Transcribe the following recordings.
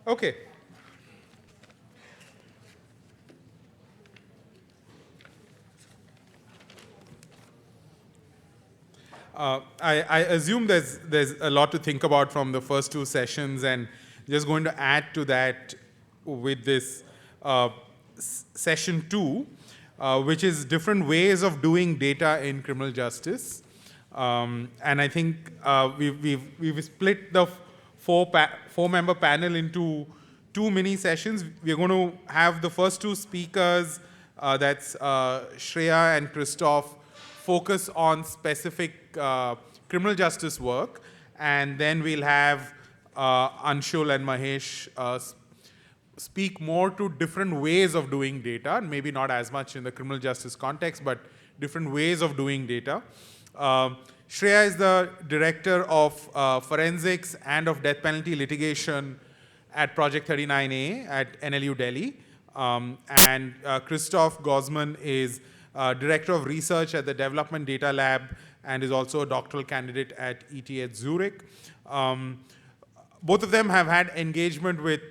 Okay. I assume there's a lot to think about from the first two sessions, and just going to add to that with this session two, which is different ways of doing data in criminal justice. And I think we've split the four-member panel into two mini sessions. We're going to have the first two speakers, that's Shreya and Christoph, focus on specific criminal justice work, and then we'll have Anshul and Mahesh speak more to different ways of doing data, and maybe not as much in the criminal justice context, but different ways of doing data. Shreya is the director of forensics and of death penalty litigation at Project 39A at NLU Delhi. And Christoph Gozman is Director of Research at the Development Data Lab and is also a doctoral candidate at ETH Zurich. Both of them have had engagement with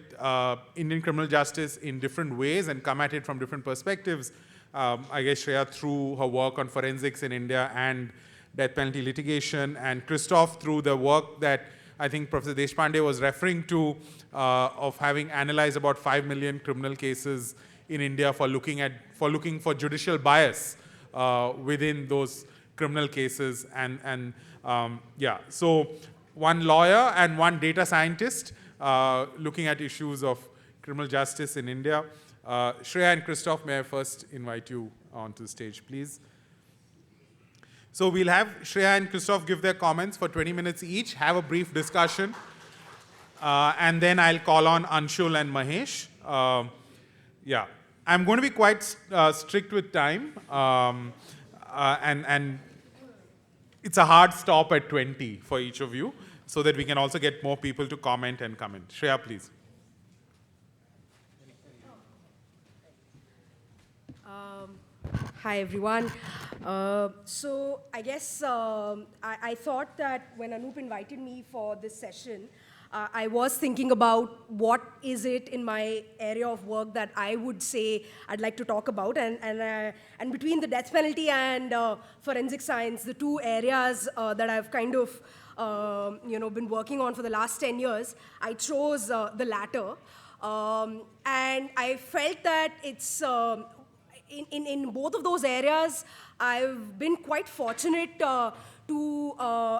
Indian criminal justice in different ways and come at it from different perspectives. I guess Shreya through her work on forensics in India and death penalty litigation, and Christoph through the work that I think Professor Deshpande was referring to, of having analyzed about 5 million criminal cases in India for looking for judicial bias within those criminal cases. And yeah, so one lawyer and one data scientist looking at issues of criminal justice in India. Shreya and Christoph, may I first invite you onto the stage, please. So we'll have Shreya and Christoph give their comments for 20 minutes each, have a brief discussion, and then I'll call on Anshul and Mahesh. Yeah, I'm going to be quite strict with time, and it's a hard stop at 20 for each of you, so that we can also get more people to comment and come in. Shreya, please. Hi, everyone. So I guess I thought that when Anoop invited me for this session, I was thinking about what is it in my area of work that I would say I'd like to talk about. And between the death penalty and forensic science, the two areas that I've kind of been working on for the last 10 years, I chose the latter. And I felt that it's in both of those areas, I've been quite fortunate to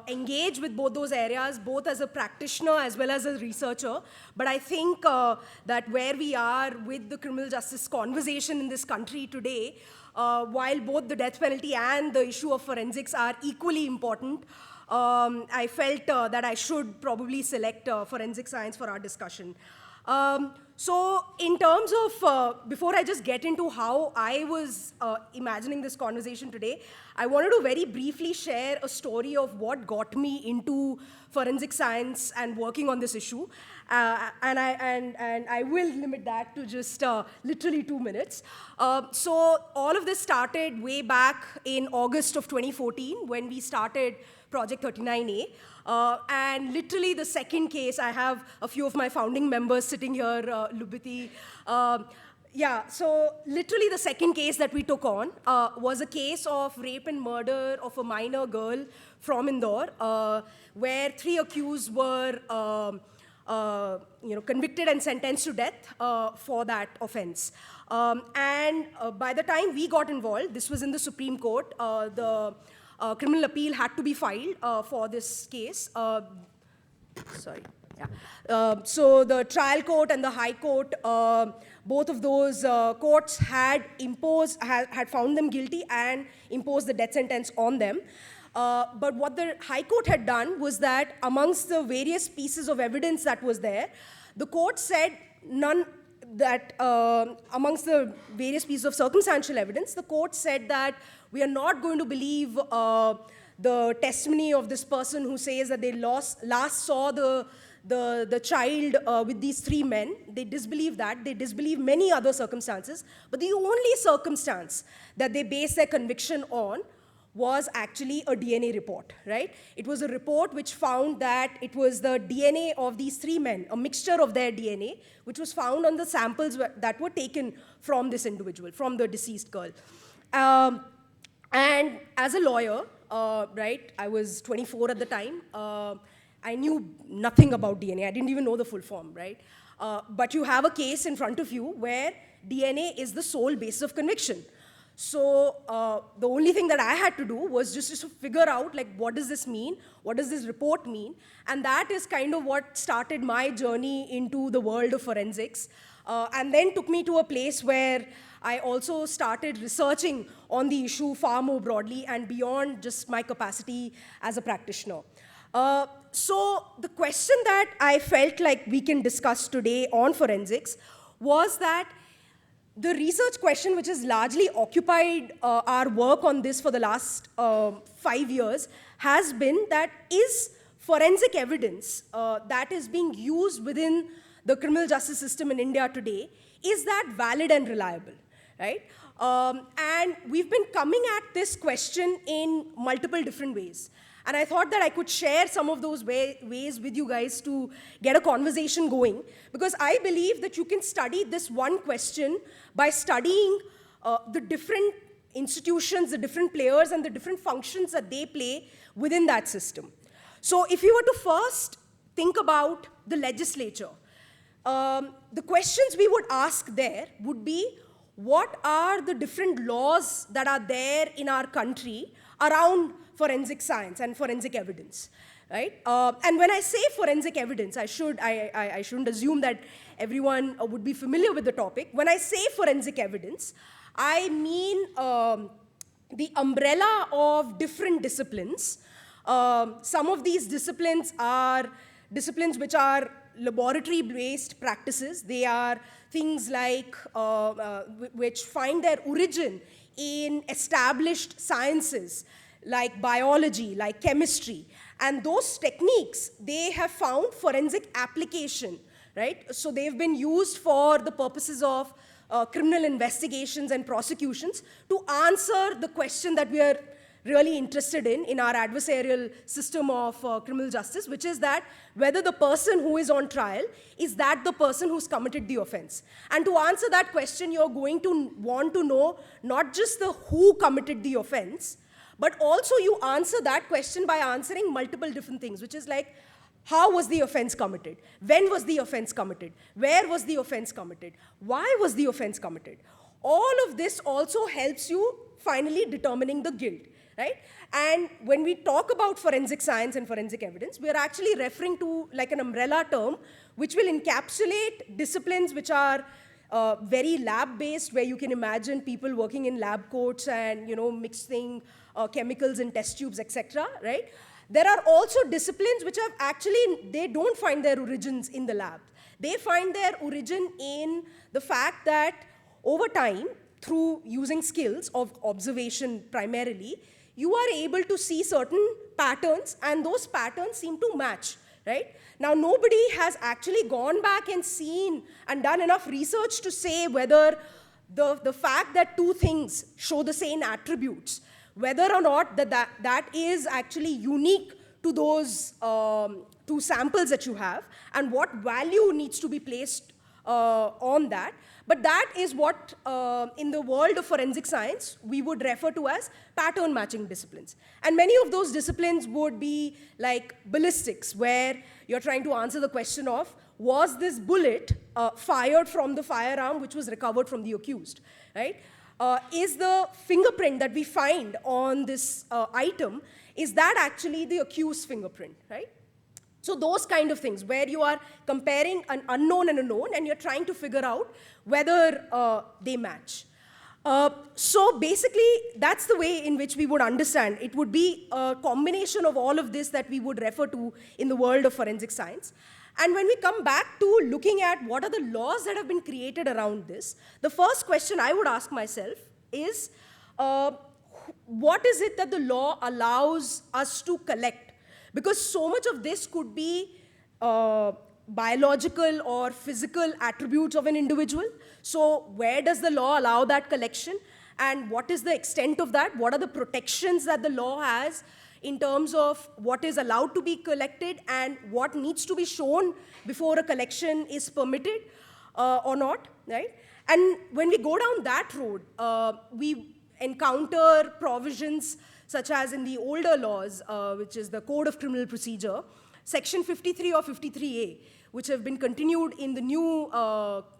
engage with both those areas, both as a practitioner as well as a researcher. But I think that where we are with the criminal justice conversation in this country today, while both the death penalty and the issue of forensics are equally important, I felt that I should probably select forensic science for our discussion. So in terms of, before I just get into how I was imagining this conversation today, I wanted to very briefly share a story of what got me into forensic science and working on this issue. And I will limit that to just literally 2 minutes. So all of this started way back in August of 2014 when we started Project 39A. And literally the second case, I have a few of my founding members sitting here, Lubiti. Yeah, so literally the second case that we took on was a case of rape and murder of a minor girl from Indore, where 3 accused were convicted and sentenced to death for that offense. And by the time we got involved, this was in the Supreme Court, the criminal appeal had to be filed for this case. Sorry. Yeah. So the trial court and the high court, both of those courts had found them guilty and imposed the death sentence on them. But what the high court had done was that amongst the various pieces of evidence that was there, the court said amongst the various pieces of circumstantial evidence, the court said that we are not going to believe the testimony of this person who says that they last saw the child with these 3 men. They disbelieve that. They disbelieve many other circumstances. But the only circumstance that they base their conviction on was actually a DNA report, right? It was a report which found that it was the DNA of these three men, a mixture of their DNA, which was found on the samples that were taken from this individual, from the deceased girl. And as a lawyer, right, I was 24 at the time, I knew nothing about DNA. I didn't even know the full form, right? But you have a case in front of you where DNA is the sole basis of conviction. So the only thing that I had to do was just to figure out, like, what does this mean? What does this report mean? And that is kind of what started my journey into the world of forensics, and then took me to a place where I also started researching on the issue far more broadly and beyond just my capacity as a practitioner. So the question that I felt like we can discuss today on forensics was that the research question which has largely occupied our work on this for the last 5 years has been that is forensic evidence that is being used within the criminal justice system in India today, is that valid and reliable, right? And we've been coming at this question in multiple different ways. And I thought that I could share some of those ways with you guys to get a conversation going, because I believe that you can study this one question by studying the different institutions, the different players, and the different functions that they play within that system. So if you were to first think about the legislature, the questions we would ask there would be, what are the different laws that are there in our country around forensic science and forensic evidence, right? And when I say forensic evidence, I shouldn't assume that everyone would be familiar with the topic. When I say forensic evidence, I mean the umbrella of different disciplines. Some of these disciplines are disciplines which are laboratory-based practices. They are things like which find their origin in established sciences like biology, like chemistry. And those techniques, they have found forensic application, right? So they've been used for the purposes of criminal investigations and prosecutions to answer the question that we are really interested in our adversarial system of criminal justice, which is that whether the person who is on trial, is that the person who's committed the offense? And to answer that question, you're going to want to know not just the who committed the offense, but also you answer that question by answering multiple different things, which is like, how was the offense committed? When was the offense committed? Where was the offense committed? Why was the offense committed? All of this also helps you finally determining the guilt, right? And when we talk about forensic science and forensic evidence, we are actually referring to like an umbrella term which will encapsulate disciplines which are very lab-based, where you can imagine people working in lab coats and mixing chemicals in test tubes, etc., right? There are also disciplines which have actually, they don't find their origins in the lab. They find their origin in the fact that over time, through using skills of observation primarily, you are able to see certain patterns, and those patterns seem to match, right? Now, nobody has actually gone back and seen and done enough research to say whether the fact that two things show the same attributes, whether or not that is actually unique to those two samples that you have, and what value needs to be placed on that. But that is what, in the world of forensic science, we would refer to as pattern matching disciplines. And many of those disciplines would be like ballistics, where you're trying to answer the question of, was this bullet fired from the firearm which was recovered from the accused, right? Is the fingerprint that we find on this item, is that actually the accused's fingerprint, right? So those kind of things, where you are comparing an unknown and a known, and you're trying to figure out whether they match. So basically, that's the way in which we would understand. It would be a combination of all of this that we would refer to in the world of forensic science. And when we come back to looking at what are the laws that have been created around this, the first question I would ask myself is, what is it that the law allows us to collect? Because so much of this could be biological or physical attributes of an individual. So where does the law allow that collection? and what is the extent of that, what are the protections that the law has in terms of what is allowed to be collected and what needs to be shown before a collection is permitted or not, right? And when we go down that road, we encounter provisions such as in the older laws, which is the Code of Criminal Procedure, Section 53 or 53A, which have been continued in the new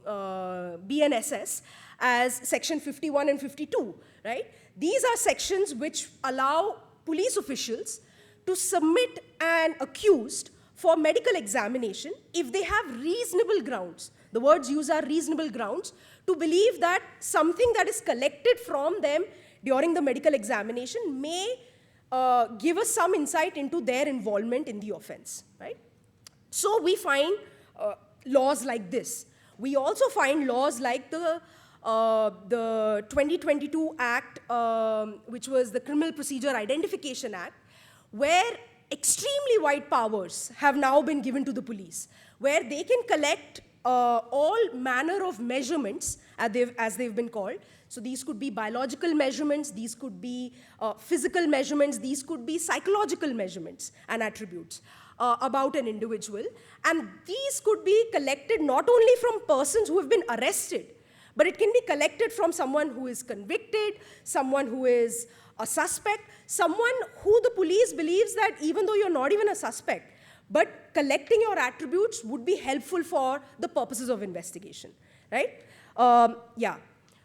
BNSS as Section 51 and 52, right? These are sections which allow police officials to submit an accused for medical examination if they have reasonable grounds. The words used are reasonable grounds to believe that something that is collected from them during the medical examination may give us some insight into their involvement in the offense, right? So we find laws like this. We also find laws like the 2022 Act, which was the Criminal Procedure Identification Act, where extremely wide powers have now been given to the police, where they can collect all manner of measurements, as they've been called. So these could be biological measurements, these could be physical measurements, these could be psychological measurements and attributes about an individual. And these could be collected not only from persons who have been arrested, but it can be collected from someone who is convicted, someone who is a suspect, someone who the police believes that even though you're not even a suspect, but collecting your attributes would be helpful for the purposes of investigation, right?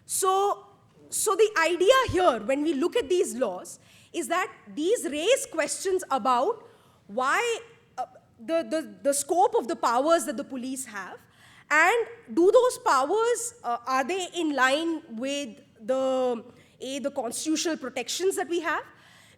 So the idea here, when we look at these laws, is that these raise questions about why the scope of the powers that the police have, and do those powers, are they in line with the constitutional protections that we have?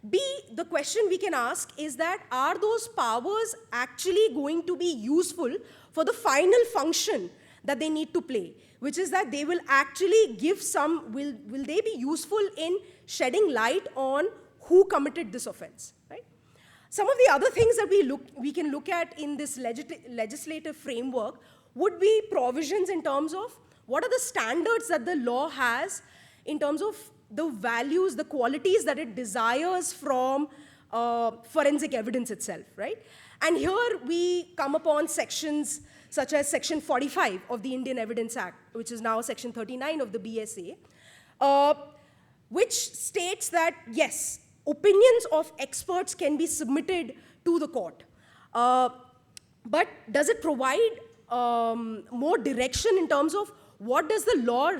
B, the question we can ask is that, are those powers actually going to be useful for the final function that they need to play? Which is that they will actually give some, will they be useful in shedding light on who committed this offense, right? Some of the other things that we can look at in this legislative framework would be provisions in terms of what are the standards that the law has in terms of the values, the qualities that it desires from forensic evidence itself, right? And here we come upon sections such as Section 45 of the Indian Evidence Act, which is now Section 39 of the BSA, which states that, yes, opinions of experts can be submitted to the court. But does it provide more direction in terms of what does the law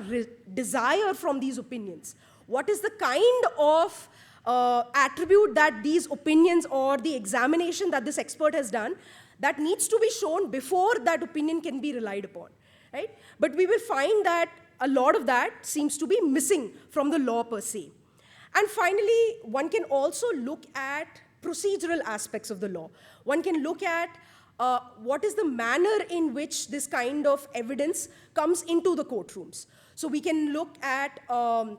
desire from these opinions? What is the kind of attribute that these opinions or the examination that this expert has done that needs to be shown before that opinion can be relied upon, right? But we will find that a lot of that seems to be missing from the law per se. And finally, one can also look at procedural aspects of the law. One can look at what is the manner in which this kind of evidence comes into the courtrooms. So we can look at, for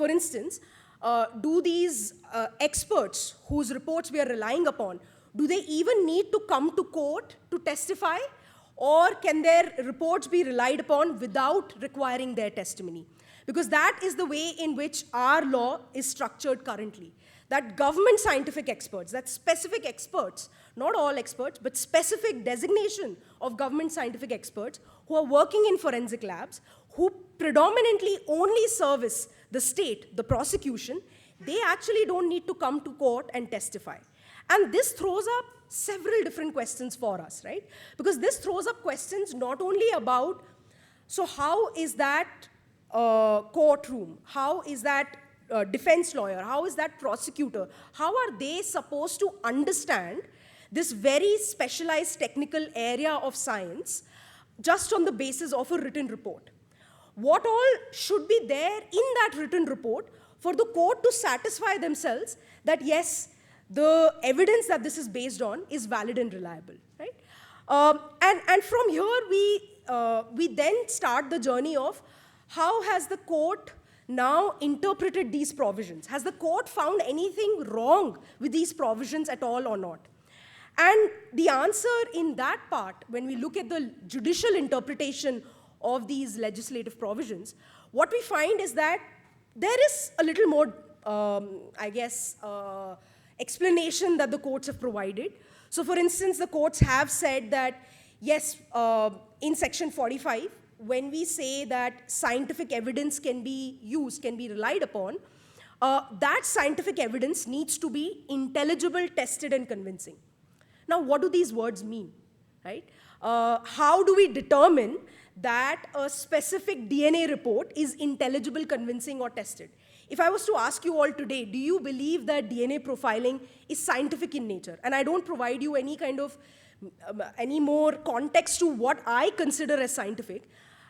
instance, do these experts whose reports we are relying upon, do they even need to come to court to testify? Or can their reports be relied upon without requiring their testimony? Because that is the way in which our law is structured currently. That government scientific experts, that specific experts, not all experts, but specific designation of government scientific experts who are working in forensic labs, who predominantly only service the state, the prosecution, they actually don't need to come to court and testify. And this throws up several different questions for us, right? Because this throws up questions not only about, so how is that courtroom, how is that defense lawyer, how is that prosecutor, how are they supposed to understand this very specialized technical area of science just on the basis of a written report? What all should be there in that written report for the court to satisfy themselves that yes, the evidence that this is based on is valid and reliable, right? And from here, we then start the journey of how has the court now interpreted these provisions? Has the court found anything wrong with these provisions at all or not? And the answer in that part, when we look at the judicial interpretation of these legislative provisions, what we find is that there is a little more, I guess, explanation that the courts have provided. So, for instance, the courts have said that, yes, in Section 45, when we say that scientific evidence can be used, can be relied upon, that scientific evidence needs to be intelligible, tested, and convincing. Now, what do these words mean, right? How do we determine that a specific DNA report is intelligible, convincing, or tested? If I was to ask you all today, do you believe that DNA profiling is scientific in nature? And I don't provide you any kind of, any more context to what I consider as scientific.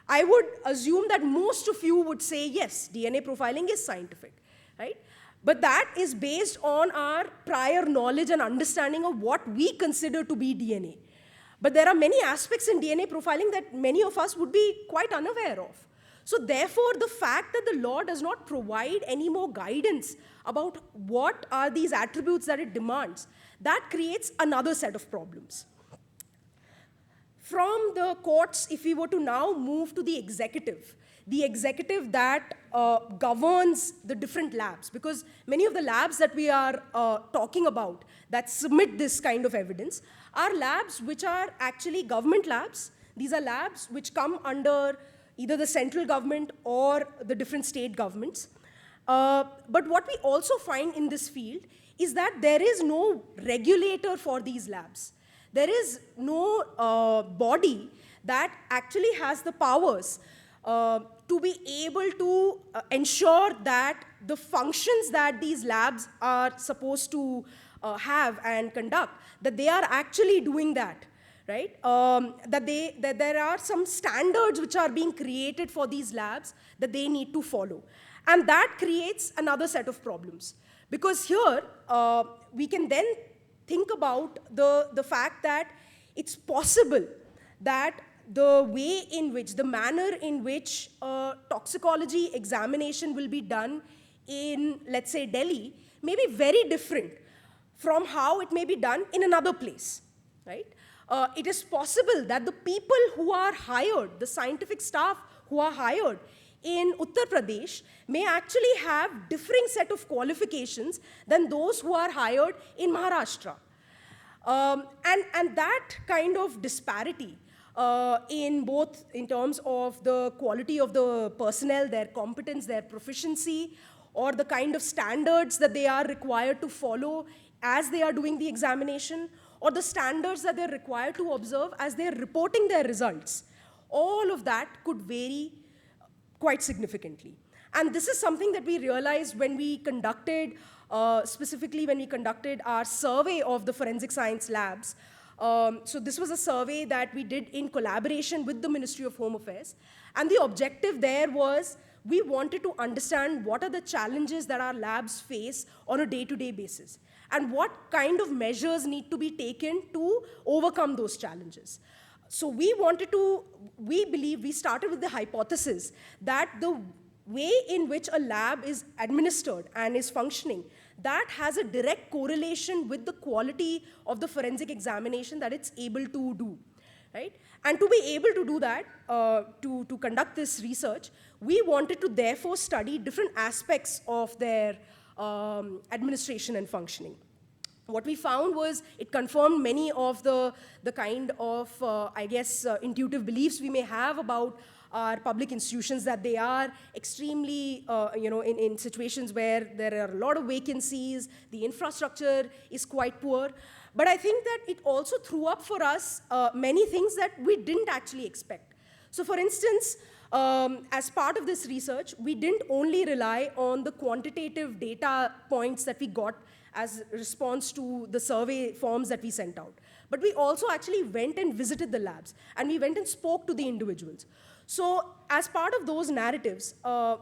I would assume that most of you would say, yes, DNA profiling is scientific, right? But that is based on our prior knowledge and understanding of what we consider to be DNA. But there are many aspects in DNA profiling that many of us would be quite unaware of. So therefore, the fact that the law does not provide any more guidance about what are these attributes that it demands, that creates another set of problems. From the courts, if we were to now move to the executive that governs the different labs, because many of the labs that we are talking about that submit this kind of evidence are labs which are actually government labs. These are labs which come under either the central government or the different state governments. But what we also find in this field is that there is no regulator for these labs. There is no body that actually has the powers to be able to ensure that the functions that these labs are supposed to have and conduct, that they are actually doing that, right? That there are some standards which are being created for these labs that they need to follow. And that creates another set of problems. Because here, we can then think about the fact that it's possible that the way in which, the manner in which toxicology examination will be done in, let's say, Delhi, may be very different from how it may be done in another place, right? It is possible that the people who are hired, the scientific staff who are hired in Uttar Pradesh may actually have differing set of qualifications than those who are hired in Maharashtra. And that kind of disparity in terms of the quality of the personnel, their competence, their proficiency, or the kind of standards that they are required to follow as they are doing the examination, or the standards that they're required to observe as they're reporting their results, all of that could vary quite significantly. And this is something that we realized when we conducted, specifically when we conducted our survey of the forensic science labs. So this was a survey that we did in collaboration with the Ministry of Home Affairs. And the objective there was, we wanted to understand what are the challenges that our labs face on a day-to-day basis, and what kind of measures need to be taken to overcome those challenges. So we started with the hypothesis that the way in which a lab is administered and is functioning, that has a direct correlation with the quality of the forensic examination that it's able to do, right? And to be able to do that, to conduct this research, we wanted to therefore study different aspects of their administration and functioning. What we found was it confirmed many of the kind of, intuitive beliefs we may have about our public institutions, that they are extremely, in situations where there are a lot of vacancies, the infrastructure is quite poor. But I think that it also threw up for us many things that we didn't actually expect. So for instance, as part of this research, we didn't only rely on the quantitative data points that we got as a response to the survey forms that we sent out, but we also actually went and visited the labs, and we went and spoke to the individuals. So as part of those narratives,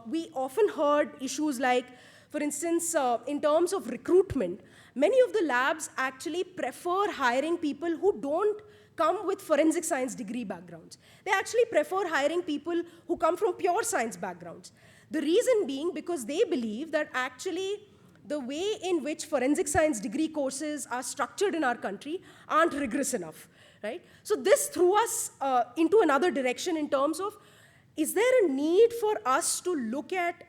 we often heard issues like, for instance, in terms of recruitment, many of the labs actually prefer hiring people who don't come with forensic science degree backgrounds. They actually prefer hiring people who come from pure science backgrounds. The reason being because they believe that actually the way in which forensic science degree courses are structured in our country aren't rigorous enough, right? So this threw us into another direction in terms of is there a need for us to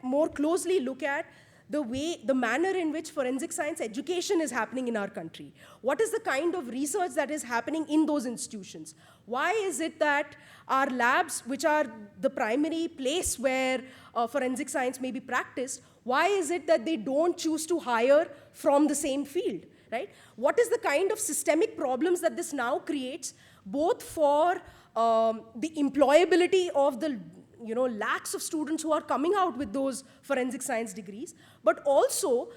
more closely look at the manner in which forensic science education is happening in our country? What is the kind of research that is happening in those institutions? Why is it that our labs, which are the primary place where forensic science may be practiced, why is it that they don't choose to hire from the same field, right? What is the kind of systemic problems that this now creates, both for the employability of the lakhs of students who are coming out with those forensic science degrees, but also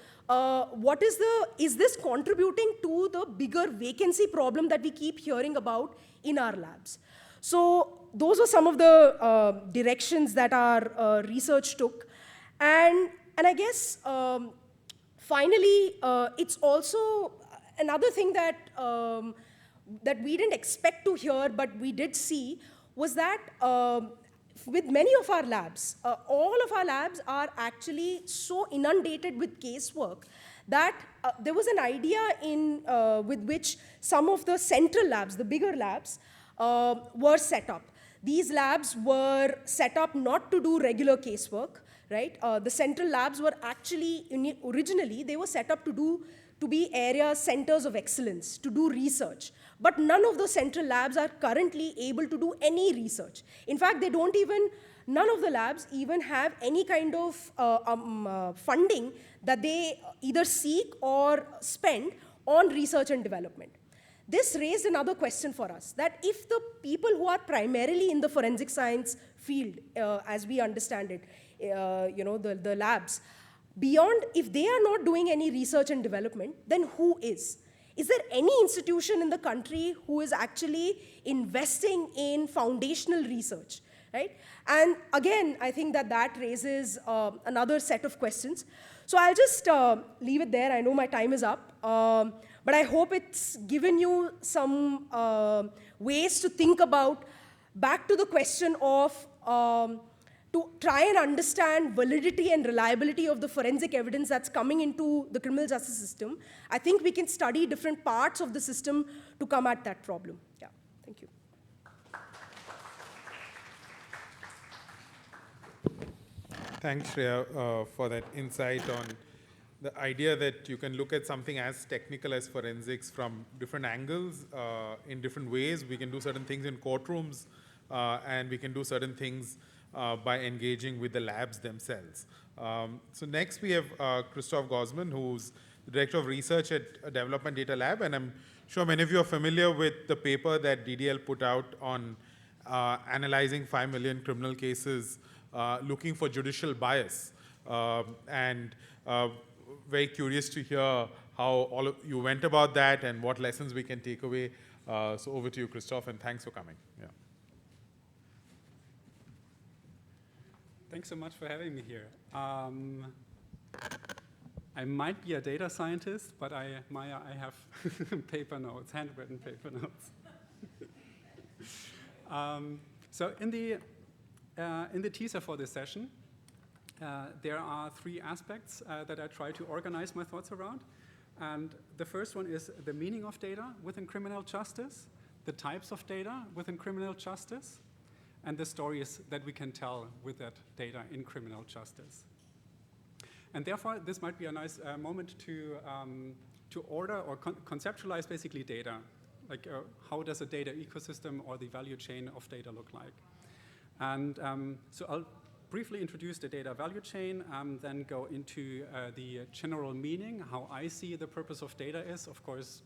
is this contributing to the bigger vacancy problem that we keep hearing about in our labs? So those were some of the directions that our research took. And I guess finally, it's also another thing that that we didn't expect to hear, but we did see, was that with many of our labs, all of our labs are actually so inundated with casework that there was an idea with which some of the central labs, the bigger labs, were set up. These labs were set up not to do regular casework, right? The central labs were actually, originally, they were set up to be areas, centers of excellence, to do research. But none of the central labs are currently able to do any research. In fact, none of the labs even have any kind of funding that they either seek or spend on research and development. This raised another question for us, that if the people who are primarily in the forensic science field, as we understand it, the labs, if they are not doing any research and development, then who is? Is there any institution in the country who is actually investing in foundational research, right? And again, I think that raises another set of questions. So I'll just leave it there. I know my time is up, but I hope it's given you some ways to think about, back to the question of to try and understand validity and reliability of the forensic evidence that's coming into the criminal justice system. I think we can study different parts of the system to come at that problem. Yeah, thank you. Thanks, Shreya, for that insight on the idea that you can look at something as technical as forensics from different angles, in different ways. We can do certain things in courtrooms, and we can do certain things by engaging with the labs themselves. So next we have Christoph Gosman, who's the Director of Research at Development Data Lab, and I'm sure many of you are familiar with the paper that DDL put out on analyzing 5 million criminal cases, looking for judicial bias, and very curious to hear how all of you went about that and what lessons we can take away. So over to you, Christoph, and thanks for coming. Yeah. Thanks so much for having me here. I might be a data scientist, but I have paper notes, handwritten paper notes. So in the teaser for this session, there are 3 aspects that I try to organize my thoughts around. And the first one is the meaning of data within criminal justice, the types of data within criminal justice, and the stories that we can tell with that data in criminal justice. And therefore, this might be a nice moment to order or conceptualize basically data, like how does a data ecosystem or the value chain of data look like. And so I'll briefly introduce the data value chain, then go into the general meaning, how I see the purpose of data is. Of course,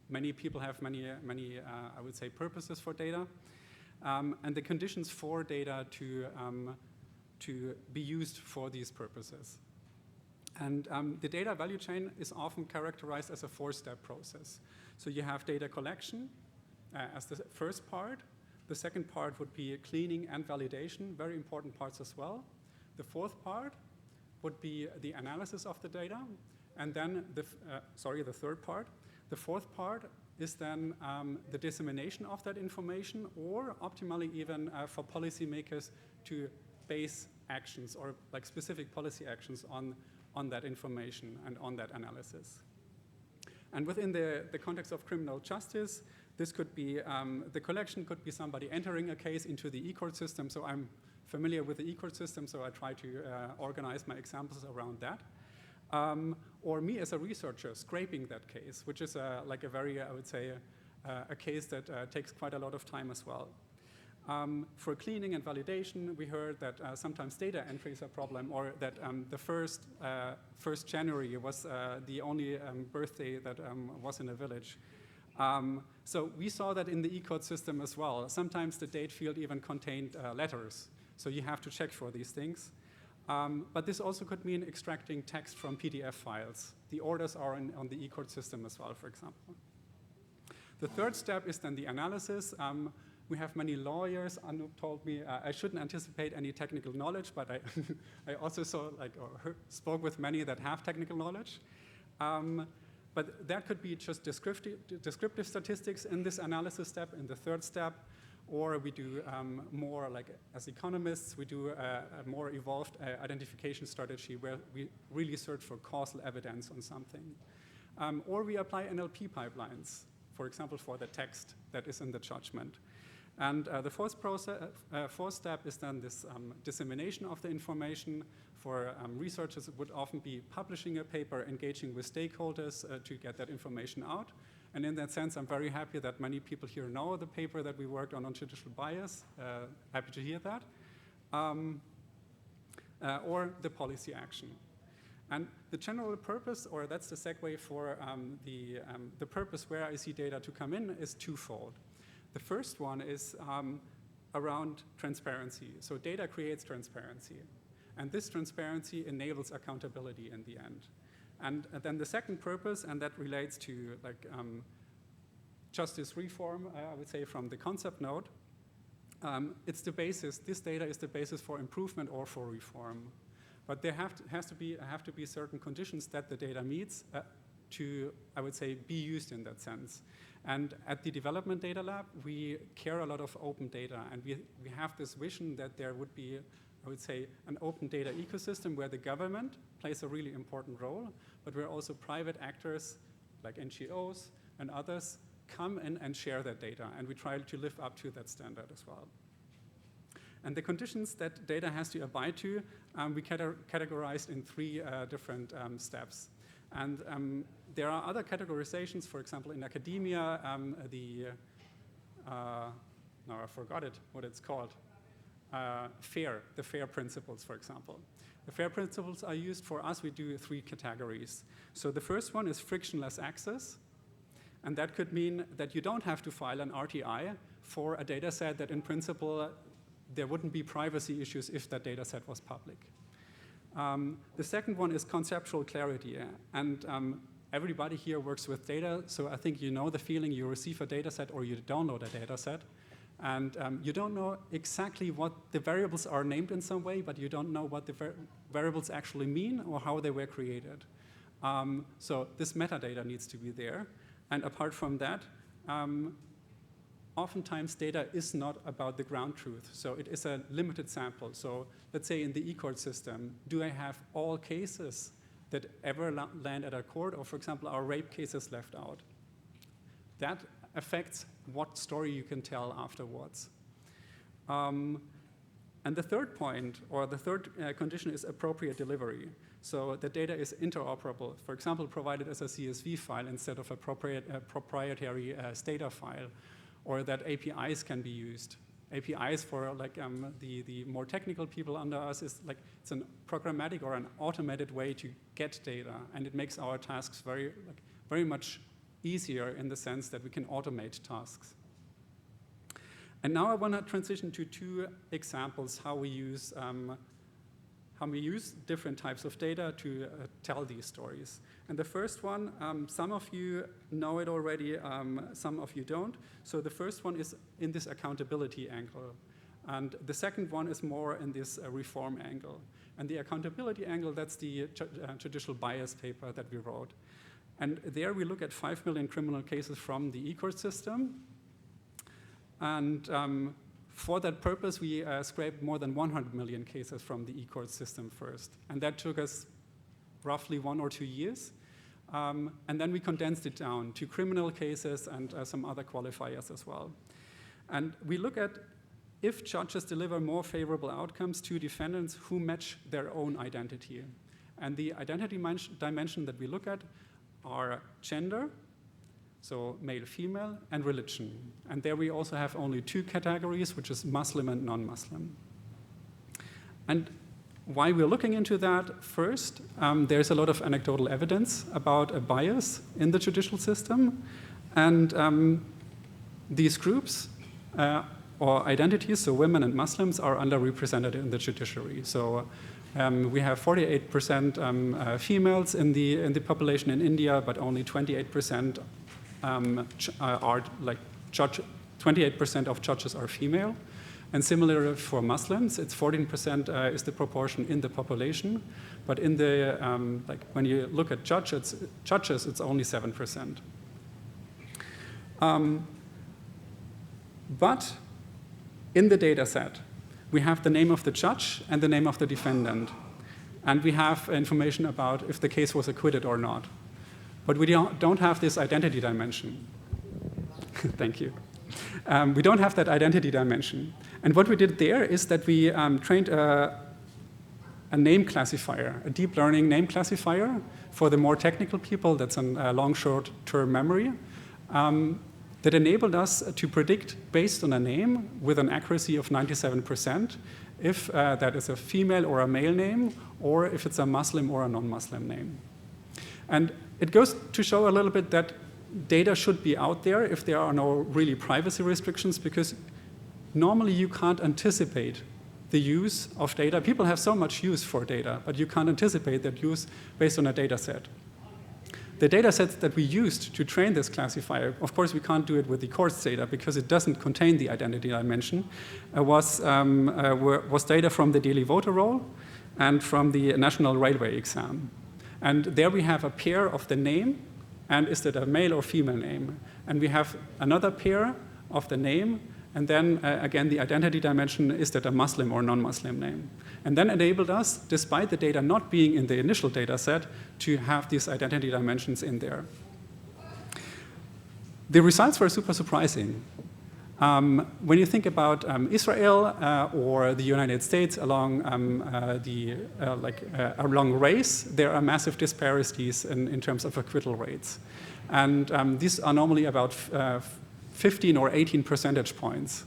many people have many I would say, purposes for data. And the conditions for data to be used for these purposes. And the data value chain is often characterized as a 4-step process. So you have data collection as the first part. The second part would be cleaning and validation, very important parts as well. The fourth part would be the analysis of the data. And then, the third part. The fourth part is then the dissemination of that information, or optimally even for policymakers to base actions or like specific policy actions on that information and on that analysis. And within the context of criminal justice, This could be, the collection could be somebody entering a case into the eCourt system. So I'm familiar with the eCourt system, so I try to organize my examples around that. Or me as a researcher scraping that case, which is like a very, I would say, a case that takes quite a lot of time as well. For cleaning and validation, we heard that sometimes data entry is a problem, or that the 1st January was the only birthday that was in a village. So we saw that in the eCourt system as well. Sometimes the date field even contained letters, so you have to check for these things. But this also could mean extracting text from PDF files. The orders are on the eCourt system as well, for example. The third step is then the analysis. We have many lawyers. Anoop told me I shouldn't anticipate any technical knowledge, but I also saw, spoke with many that have technical knowledge. But that could be just descriptive statistics in this analysis step, in the third step, or we do more, like as economists, we do a more evolved identification strategy where we really search for causal evidence on something. Or we apply NLP pipelines, for example, for the text that is in the judgment. And the fourth step is then this dissemination of the information. For researchers, it would often be publishing a paper, engaging with stakeholders to get that information out. And in that sense, I'm very happy that many people here know the paper that we worked on judicial bias. Happy to hear that. Or the policy action. And the general purpose, or that's the segue for the purpose where I see data to come in, is twofold. The first one is around transparency. So data creates transparency. And this transparency enables accountability in the end. And then the second purpose, and that relates to justice reform, I would say from the concept node, it's the basis, this data is the basis for improvement or for reform. But there have to be certain conditions that the data meets to, I would say, be used in that sense. And at the Development Data Lab, we care a lot of open data, and we have this vision that there would be, I would say, an open data ecosystem where the government plays a really important role, but where also private actors like NGOs and others come in and share that data, and we try to live up to that standard as well. And the conditions that data has to abide to, we categorized in three different steps. And there are other categorizations, for example, in academia, no, I forgot it, what it's called. The FAIR principles, for example. The FAIR principles are used for us. We do three categories. So the first one is frictionless access. And that could mean that you don't have to file an RTI for a data set that in principle there wouldn't be privacy issues if that data set was public. The second one is conceptual clarity. And everybody here works with data, so I think you know the feeling you receive a data set or you download a data set. And you don't know exactly what the variables are named in some way, but you don't know what the variables actually mean or how they were created. So this metadata needs to be there. And apart from that, oftentimes data is not about the ground truth. So it is a limited sample. So let's say in the eCourt system, do I have all cases that ever land at a court? Or for example, are rape cases left out? That affects what story you can tell afterwards. And the third point, or the third condition, is appropriate delivery. So the data is interoperable, for example, provided as a CSV file instead of a proprietary Stata file, or that APIs can be used. APIs for like the more technical people under us is like it's a programmatic or an automated way to get data, and it makes our tasks very much easier in the sense that we can automate tasks. And now I want to transition to two examples how we use different types of data to tell these stories. And the first one, some of you know it already, some of you don't. So the first one is in this accountability angle. And the second one is more in this reform angle. And the accountability angle, that's the judicial bias paper that we wrote. And there we look at 5 million criminal cases from the eCourt system. And for that purpose, we scraped more than 100 million cases from the eCourt system first. And that took us roughly 1 or 2 years. And then we condensed it down to criminal cases and some other qualifiers as well. And we look at if judges deliver more favorable outcomes to defendants who match their own identity. And the identity dimension that we look at are gender, so male, female, and religion. And there we also have only 2 categories, which is Muslim and non-Muslim. And why we're looking into that, first, there's a lot of anecdotal evidence about a bias in the judicial system. And these groups or identities, so women and Muslims, are underrepresented in the judiciary. So we have 48% females in the population in India, but only 28% are like 28% of judges are female. And similar for Muslims, it's 14% is the proportion in the population, but in the like when you look at judges, it's only 7%. But in the data set, we have the name of the judge and the name of the defendant, and we have information about if the case was acquitted or not. But we don't have this identity dimension. Thank you. We don't have that identity dimension. And what we did there is that we trained a name classifier, a deep learning name classifier for the more technical people. That's a long, short-term memory that enabled us to predict based on a name with an accuracy of 97% if that is a female or a male name, or if it's a Muslim or a non-Muslim name. And it goes to show a little bit that data should be out there if there are no really privacy restrictions, because normally you can't anticipate the use of data. People have so much use for data, but you can't anticipate that use based on a data set. The data sets that we used to train this classifier, of course we can't do it with the courts data because it doesn't contain the identity dimension, was data from the daily voter roll and from the national railway exam. And there we have a pair of the name, and is that a male or female name? And we have another pair of the name, and then again the identity dimension, is that a Muslim or non-Muslim name? And then enabled us, despite the data not being in the initial data set, to have these identity dimensions in there. The results were super surprising. When you think about Israel or the United States along along race, there are massive disparities in terms of acquittal rates. And these are normally about 15 or 18 percentage points.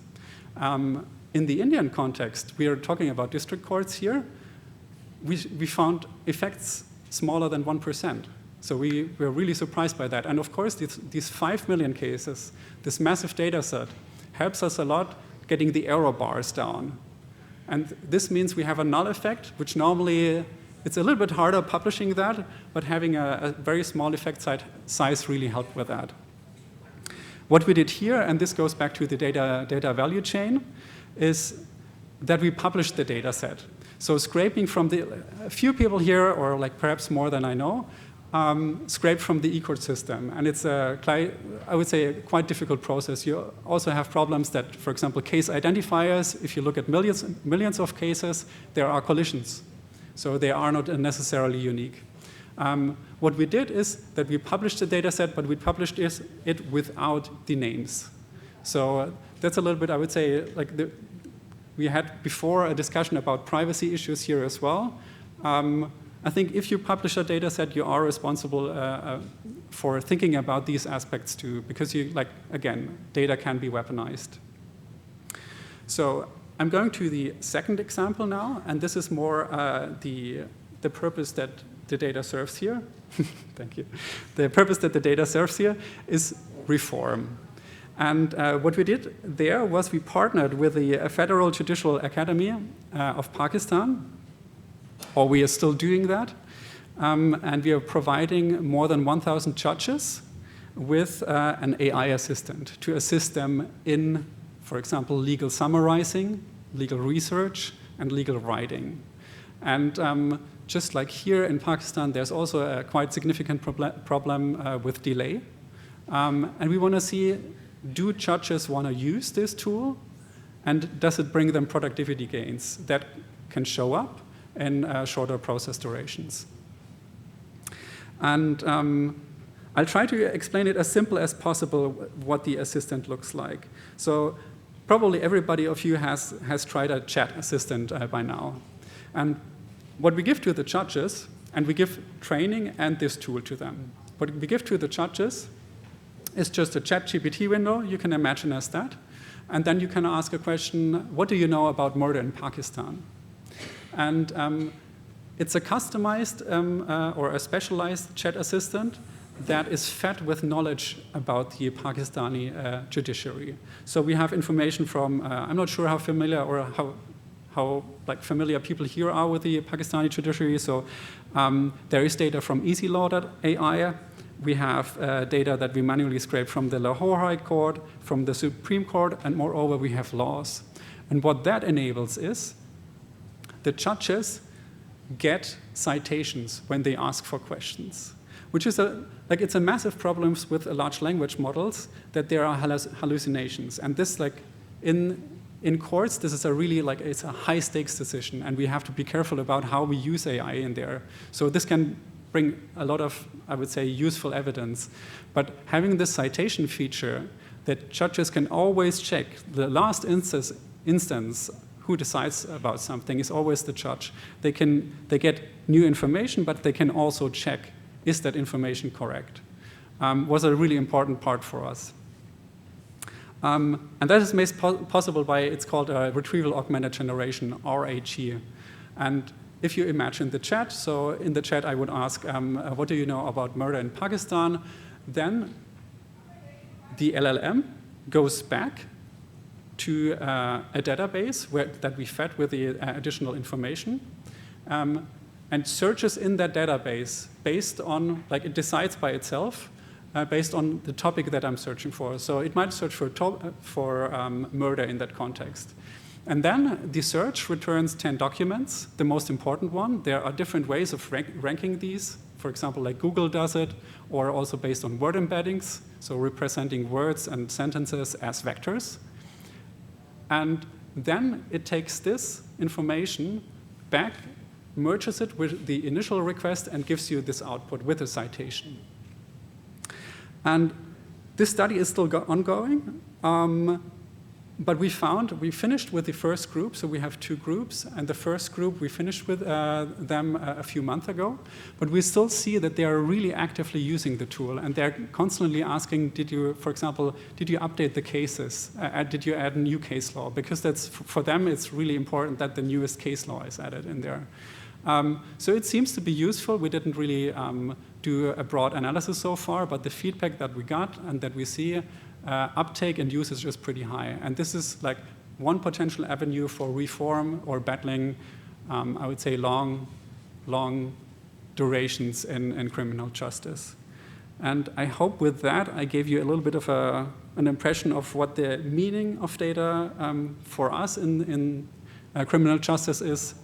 In the Indian context, we are talking about district courts here. We found effects smaller than 1%. So we were really surprised by that. And of course, these 5 million cases, this massive data set, helps us a lot getting the error bars down. And this means we have a null effect, which normally, it's a little bit harder publishing that, but having a very small effect size really helped with that. What we did here, and this goes back to the data value chain, is that we published the data set. So scraping from a few people here, or like perhaps more than I know, scraped from the eCourt system. And it's I would say, a quite difficult process. You also have problems that, for example, case identifiers, if you look at millions of cases, there are collisions. So they are not necessarily unique. What we did is that we published the data set, but we published it without the names. So that's a little bit, I would say, like we had before a discussion about privacy issues here as well. I think if you publish a data set, you are responsible for thinking about these aspects too, because again, data can be weaponized. So I'm going to the second example now, and this is more the purpose that the data serves here. Thank you. The purpose that the data serves here is reform. And what we did there was we partnered with the Federal Judicial Academy of Pakistan, or we are still doing that. And we are providing more than 1,000 judges with an AI assistant to assist them in, for example, legal summarizing, legal research, and legal writing. And just like here in Pakistan, there's also a quite significant problem with delay. And we want to see, do judges want to use this tool? And does it bring them productivity gains that can show up in shorter process durations? And I'll try to explain it as simple as possible what the assistant looks like. So probably everybody of you has tried a chat assistant by now. And what we give to the judges, and we give training and this tool to them. What we give to the judges is just a ChatGPT window, you can imagine as that. And then you can ask a question, what do you know about murder in Pakistan? And it's a customized or a specialized chat assistant that is fed with knowledge about the Pakistani judiciary. So we have information from, I'm not sure how familiar or how like familiar people here are with the Pakistani judiciary. So there is data from EasyLaw.ai. We have data that we manually scrape from the Lahore High Court, from the Supreme Court, and moreover, we have laws. And what that enables is the judges get citations when they ask for questions, which is it's a massive problem with large language models that there are hallucinations. And this, in courts, this is a really, it's a high stakes decision, and we have to be careful about how we use AI in there. So this can bring a lot of, I would say, useful evidence. But having this citation feature that judges can always check, the last instance who decides about something is always the judge. They get new information, but they can also check, is that information correct? Was a really important part for us. And that is made possible by, it's called Retrieval Augmented Generation, RAG. And if you imagine the chat, so in the chat I would ask, what do you know about murder in Pakistan? Then the LLM goes back to a database that we fed with the additional information and searches in that database based on, it decides by itself based on the topic that I'm searching for. So it might search for murder in that context. And then the search returns 10 documents, the most important one. There are different ways of ranking these. For example, like Google does it, or also based on word embeddings, so representing words and sentences as vectors. And then it takes this information back, merges it with the initial request, and gives you this output with a citation. And this study is still ongoing. But we finished with the first group, so we have 2 groups, and the first group we finished with them a few months ago, but we still see that they are really actively using the tool, and they're constantly asking, for example, did you update the cases? Did you add new case law? Because for them, it's really important that the newest case law is added in there. So it seems to be useful. We didn't really do a broad analysis so far, but the feedback that we got and that we see, uptake and usage is pretty high. And this is one potential avenue for reform or battling, I would say, long durations in criminal justice. And I hope with that I gave you a little bit of an impression of what the meaning of data for us in criminal justice is,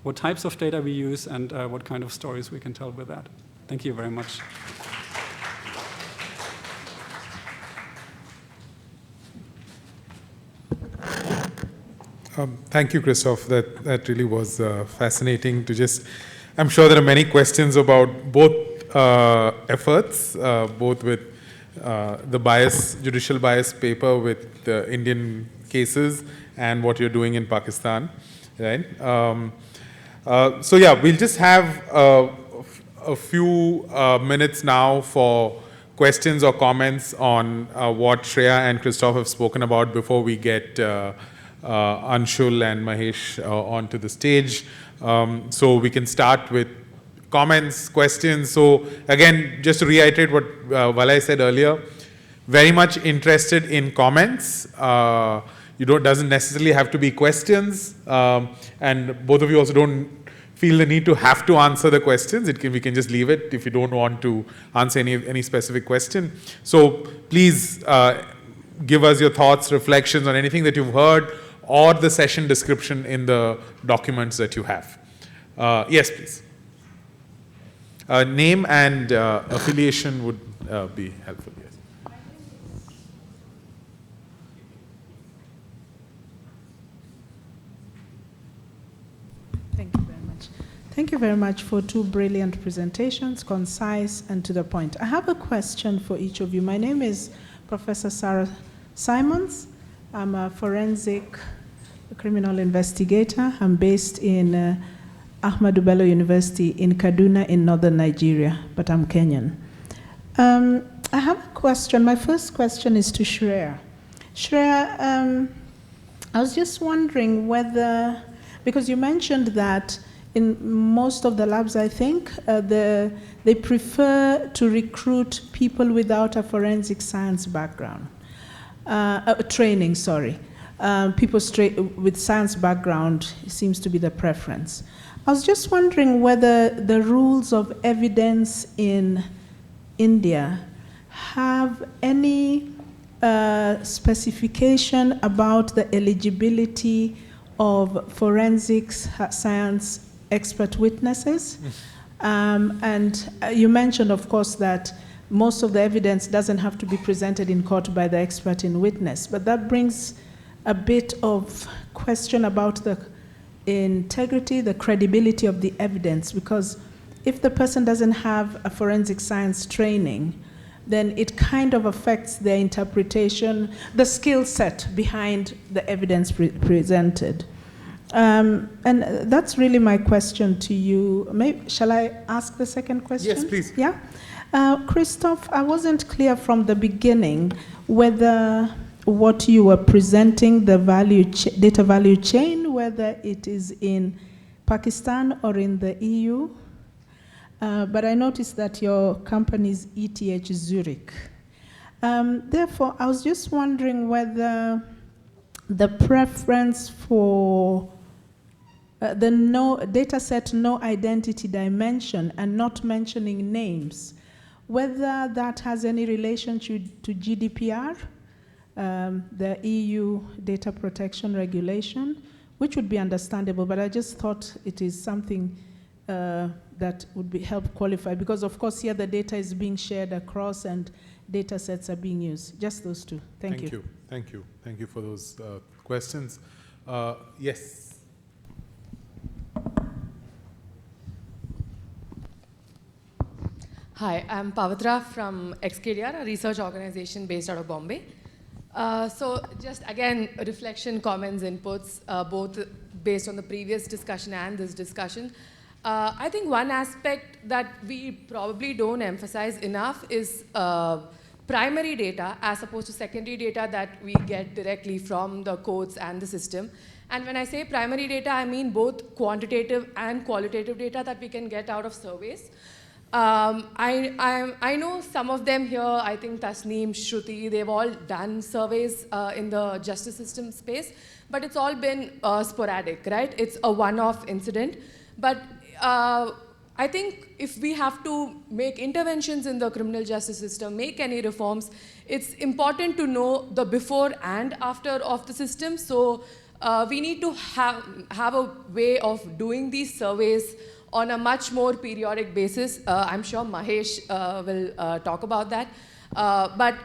what types of data we use, and what kind of stories we can tell with that. Thank you very much. Thank you, Christoph. That really was fascinating to just, I'm sure there are many questions about both efforts, both with the judicial bias paper with the Indian cases and what you're doing in Pakistan, right? So yeah, we'll just have a few minutes now for questions or comments on what Shreya and Christoph have spoken about before we get Anshul and Mahesh onto the stage. So we can start with comments, questions. So again, just to reiterate what Valay said earlier, very much interested in comments. Doesn't necessarily have to be questions. And both of you also don't feel the need to have to answer the questions. We can just leave it if you don't want to answer any specific question. So please give us your thoughts, reflections on anything that you've heard, or the session description in the documents that you have. Yes, please. Name and affiliation would be helpful, yes. Thank you very much. Thank you very much for two brilliant presentations, concise and to the point. I have a question for each of you. My name is Professor Sarah Simons. I'm a forensic criminal investigator. I'm based in Ahmadu Bello University in Kaduna in northern Nigeria, but I'm Kenyan. I have a question. My first question is to Shreya. Shreya, I was just wondering whether, because you mentioned that in most of the labs, I think, they prefer to recruit people without a forensic science background, training, sorry. People with science background seems to be the preference. I was just wondering whether the rules of evidence in India have any specification about the eligibility of forensic science expert witnesses. And you mentioned, of course, that most of the evidence doesn't have to be presented in court by the expert in witness, but that brings a bit of question about the integrity, the credibility of the evidence, because if the person doesn't have a forensic science training, then it kind of affects their interpretation, the skill set behind the evidence presented. And that's really my question to you. Shall I ask the second question? Yes, please. Yeah? Christoph, I wasn't clear from the beginning whether what you were presenting, the data value chain, whether it is in Pakistan or in the EU. But I noticed that your company is ETH Zurich. Therefore, I was just wondering whether the preference for the data set no identity dimension and not mentioning names, whether that has any relation to GDPR, the EU data protection regulation, which would be understandable, but I just thought it is something that would help qualify, because of course here the data is being shared across and data sets are being used. Just those two. Thank you. Thank you. Thank you for those questions. Yes. Hi, I'm Pavitra from XKDR, a research organization based out of Bombay. So just again, reflection, comments, inputs, both based on the previous discussion and this discussion. I think one aspect that we probably don't emphasize enough is primary data as opposed to secondary data that we get directly from the codes and the system. And when I say primary data, I mean both quantitative and qualitative data that we can get out of surveys. I know some of them here, I think Tasneem, Shruti, they've all done surveys in the justice system space, but it's all been sporadic, right? It's a one-off incident. But I think if we have to make interventions in the criminal justice system, make any reforms, it's important to know the before and after of the system. So we need to have a way of doing these surveys on a much more periodic basis. I'm sure Mahesh will talk about that. But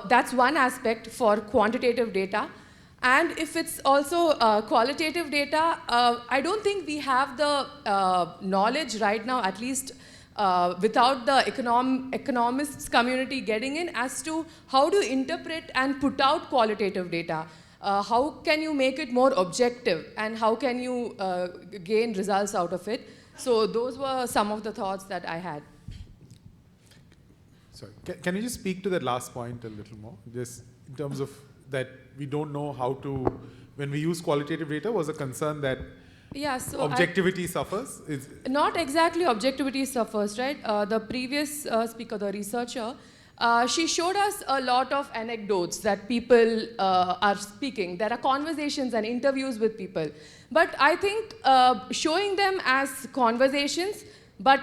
that's one aspect for quantitative data. And if it's also qualitative data, I don't think we have the knowledge right now, at least without the economists community getting in, as to how to interpret and put out qualitative data. How can you make it more objective, and how can you gain results out of it? So those were some of the thoughts that I had. Sorry, can you just speak to that last point a little more? Just in terms of that we don't know how to, when we use qualitative data, was a concern that so objectivity suffers? Not exactly objectivity suffers, right? The previous speaker, the researcher, she showed us a lot of anecdotes that people are speaking. There are conversations and interviews with people. But I think showing them as conversations, but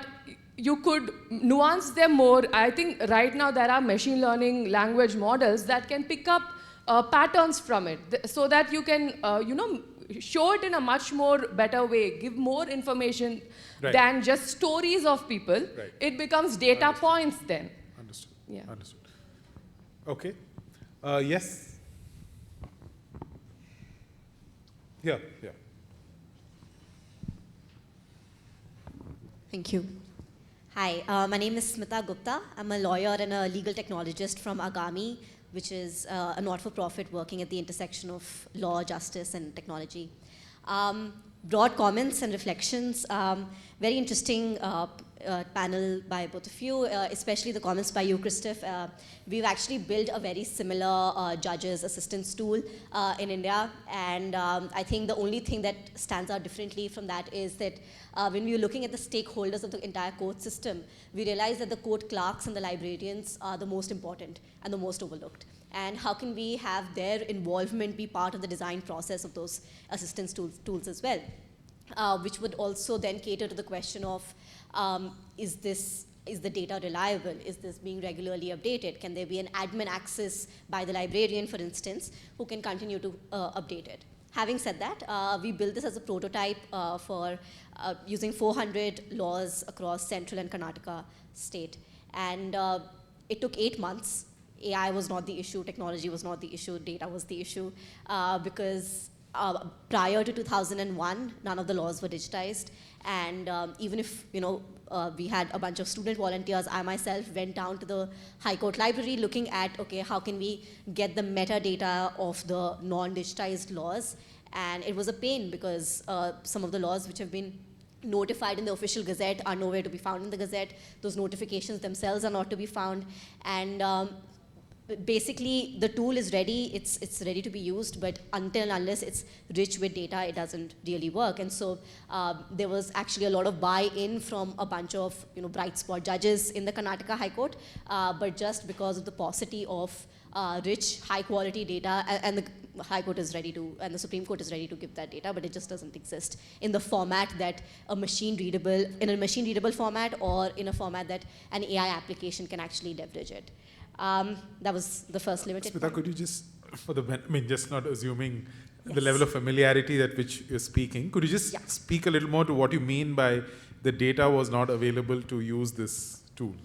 you could nuance them more. I think right now there are machine learning language models that can pick up patterns from it, so that you can, show it in a much more better way, give more information than just stories of people. Right. It becomes data points then. Understood. Yeah. Understood. Okay. Yes. Yeah. Thank you. Hi, my name is Smita Gupta. I'm a lawyer and a legal technologist from Agami, which is a not-for-profit working at the intersection of law, justice, and technology. Broad comments and reflections. Very interesting panel by both of you, especially the comments by you, Christoph. We've actually built a very similar judges assistance tool in India, and I think the only thing that stands out differently from that is that when we were looking at the stakeholders of the entire court system, we realized that the court clerks and the librarians are the most important and the most overlooked. And how can we have their involvement be part of the design process of those assistance tools as well? Which would also then cater to the question of, is the data reliable? Is this being regularly updated? Can there be an admin access by the librarian, for instance, who can continue to update it? Having said that, we built this as a prototype for using 400 laws across Central and Karnataka state. And it took 8 months. AI was not the issue, technology was not the issue, data was the issue, because prior to 2001, none of the laws were digitized. And even if, we had a bunch of student volunteers, I myself went down to the High Court library looking at, okay, how can we get the metadata of the non-digitized laws? And it was a pain because some of the laws which have been notified in the official gazette are nowhere to be found in the gazette. Those notifications themselves are not to be found. And basically, the tool is ready, it's ready to be used, but until and unless it's rich with data, it doesn't really work. And so there was actually a lot of buy-in from a bunch of bright spot judges in the Karnataka High Court, but just because of the paucity of rich, high-quality data, and the High Court is ready to, and the Supreme Court is ready to give that data, but it just doesn't exist in the format that in a machine-readable format, or in a format that an AI application can actually leverage it. That was the first limited Smita, point. could you just, just not assuming the level of familiarity at which you're speaking, could you just speak a little more to what you mean by the data was not available to use this tool?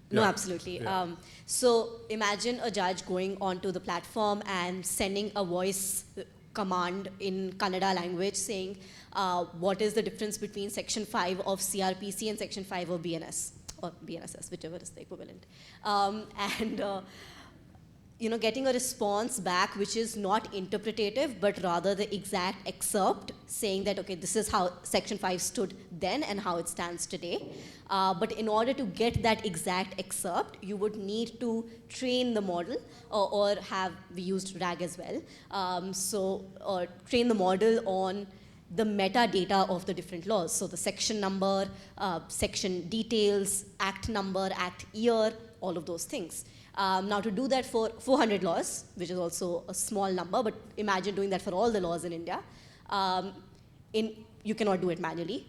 No, absolutely. Yeah. So imagine a judge going onto the platform and sending a voice command in Kannada language saying, what is the difference between Section 5 of CRPC and Section 5 of BNS? Or BNSS, whichever is the equivalent. Getting a response back which is not interpretative, but rather the exact excerpt saying that, okay, this is how Section 5 stood then and how it stands today. But in order to get that exact excerpt, you would need to train the model, or we used RAG as well. Train the model on the metadata of the different laws. So the section number, section details, act number, act year, all of those things. Now to do that for 400 laws, which is also a small number, but imagine doing that for all the laws in India, you cannot do it manually.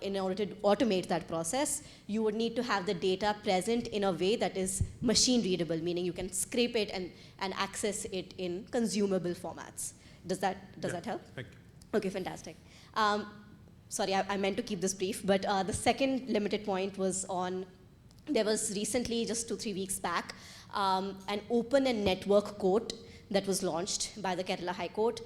In order to automate that process, you would need to have the data present in a way that is machine readable, meaning you can scrape it and access it in consumable formats. Does that help? Thank you. Okay, fantastic. Sorry, I meant to keep this brief, but the second limited point was on, there was recently, just 2-3 weeks back, an open and network court that was launched by the Kerala High Court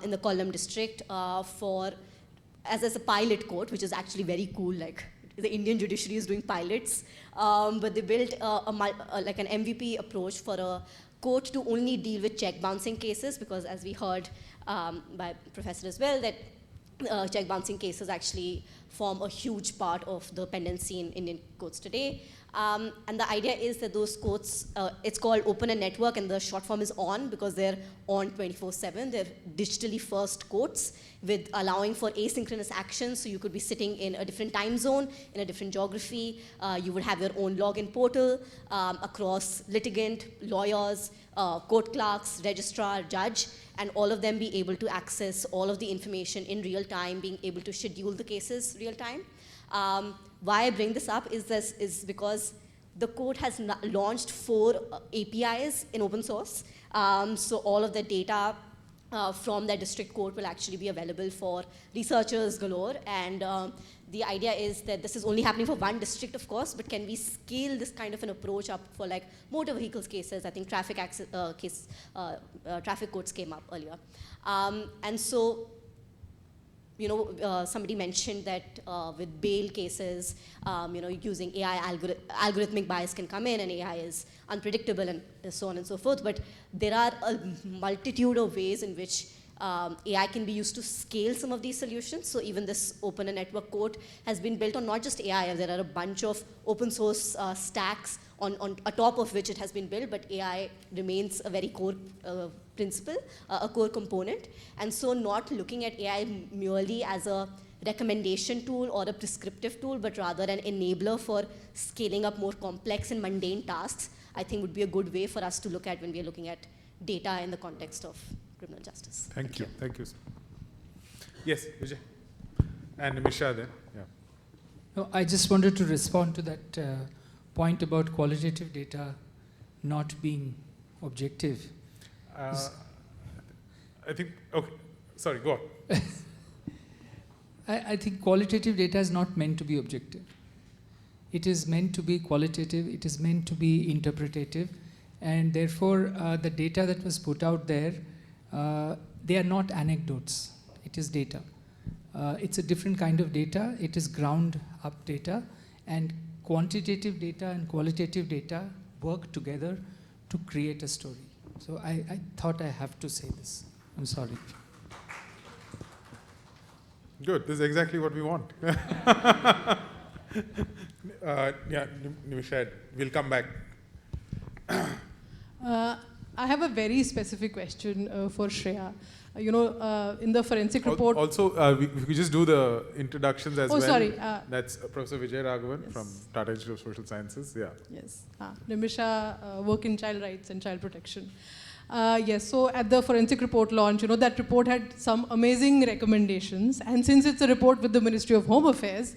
in the Kollam district as a pilot court, which is actually very cool. Like the Indian judiciary is doing pilots, but they built like an MVP approach for a court to only deal with check bouncing cases, because as we heard by Professor as well, that check bouncing cases actually form a huge part of the pendency in Indian courts today. And the idea is that those courts, it's called open and network, and the short form is ON because they're on 24/7. They're digitally first courts with allowing for asynchronous actions. So you could be sitting in a different time zone, in a different geography. You would have your own login portal across litigant, lawyers, court clerks, registrar, judge, and all of them be able to access all of the information in real time, being able to schedule the cases real time. Why I bring this up is because the court has launched 4 APIs in open source. So all of the data from that district court will actually be available for researchers galore. And the idea is that this is only happening for one district, of course, but can we scale this kind of an approach up for like motor vehicles cases? I think traffic courts came up earlier. And so somebody mentioned that with bail cases, using AI, algorithmic bias can come in, and AI is unpredictable, and so on and so forth. But there are a multitude of ways in which AI can be used to scale some of these solutions. So even this open network court has been built on not just AI. There are a bunch of open source stacks on top of which it has been built, but AI remains a very core principle, a core component. And so not looking at AI merely as a recommendation tool or a prescriptive tool, but rather an enabler for scaling up more complex and mundane tasks, I think would be a good way for us to look at when we are looking at data in the context of criminal justice. Thank you. Thank you. Yes, Vijay. And Nimisha then. Yeah. No, I just wanted to respond to that point about qualitative data not being objective. I think, okay, sorry, go on. I think qualitative data is not meant to be objective. It is meant to be qualitative, it is meant to be interpretative, and therefore the data that was put out there, they are not anecdotes, it is data. It's a different kind of data, it is ground up data, and quantitative data and qualitative data work together to create a story. So I thought I have to say this. I'm sorry. Good, this is exactly what we want. Yeah, Nimisha, we'll come back. I have a very specific question for Shreya. In the forensic report... Also, we could just do the introductions as well. Oh, sorry. That's Professor Vijay Raghavan from Tata Institute of Social Sciences. Yeah. Yes. Nimisha, work in child rights and child protection. Yes, so at the forensic report launch, that report had some amazing recommendations. And since it's a report with the Ministry of Home Affairs,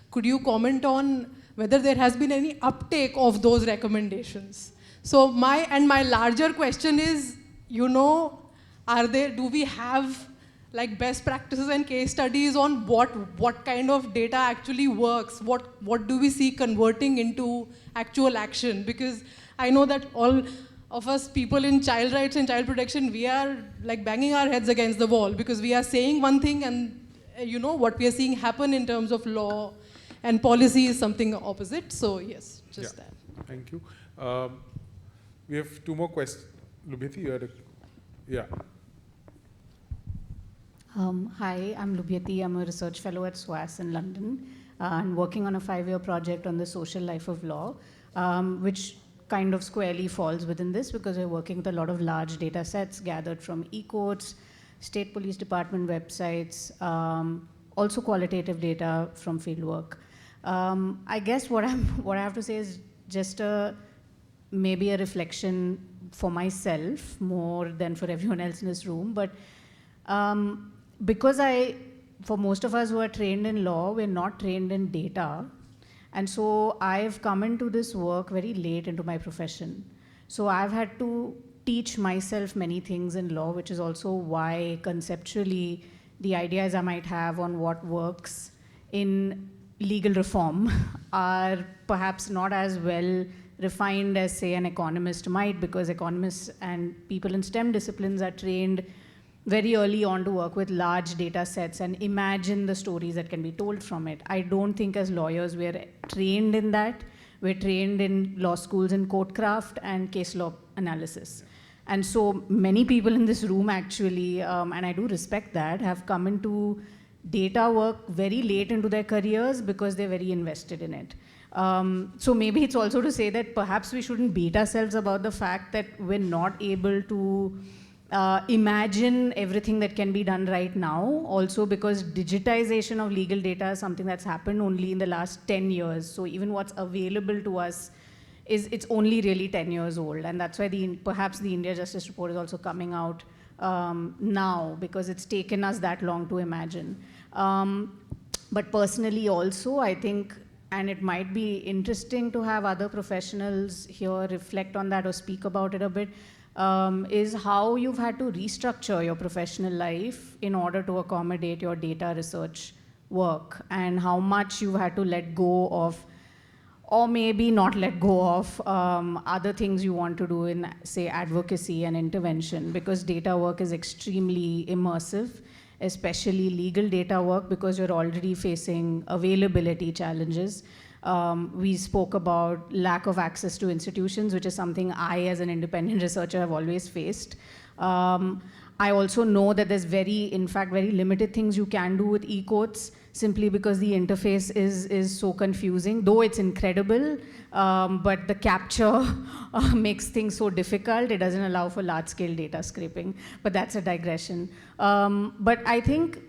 could you comment on whether there has been any uptake of those recommendations? So my larger question is, do we have like best practices and case studies on what kind of data actually works? What do we see converting into actual action? Because I know that all of us people in child rights and child protection, we are like banging our heads against the wall because we are saying one thing and what we are seeing happen in terms of law and policy is something opposite. So yes, just that. Thank you. We have two more questions. Lubhiti, you had a... Yeah. Hi, I'm Lubhiti. I'm a research fellow at SWAS in London and working on a 5-year project on the social life of law, which kind of squarely falls within this because we're working with a lot of large data sets gathered from e-courts, state police department websites, also qualitative data from fieldwork. I guess what I have to say is just maybe a reflection for myself more than for everyone else in this room, but because for most of us who are trained in law, we're not trained in data. And so I've come into this work very late into my profession. So I've had to teach myself many things in law, which is also why conceptually the ideas I might have on what works in legal reform are perhaps not as well refined as, say, an economist might, because economists and people in STEM disciplines are trained very early on to work with large data sets and imagine the stories that can be told from it. I don't think as lawyers we're trained in that. We're trained in law schools in courtcraft and case law analysis. And so many people in this room actually, and I do respect that, have come into data work very late into their careers because they're very invested in it. So maybe it's also to say that perhaps we shouldn't beat ourselves about the fact that we're not able to imagine everything that can be done right now, also because digitization of legal data is something that's happened only in the last 10 years. So even what's available to us it's only really 10 years old. And that's why perhaps the India Justice Report is also coming out now, because it's taken us that long to imagine. But personally also, I think, and it might be interesting to have other professionals here reflect on that or speak about it a bit, is how you've had to restructure your professional life in order to accommodate your data research work, and how much you've had to let go of, or maybe not let go of, other things you want to do in, say, advocacy and intervention, because data work is extremely immersive especially legal data work, because you're already facing availability challenges. We spoke about lack of access to institutions, which is something I, as an independent researcher, have always faced. I also know that there's in fact, very limited things you can do with e-courts, simply because the interface is so confusing, though it's incredible, but the capture makes things so difficult. It doesn't allow for large-scale data scraping, but that's a digression. But I think,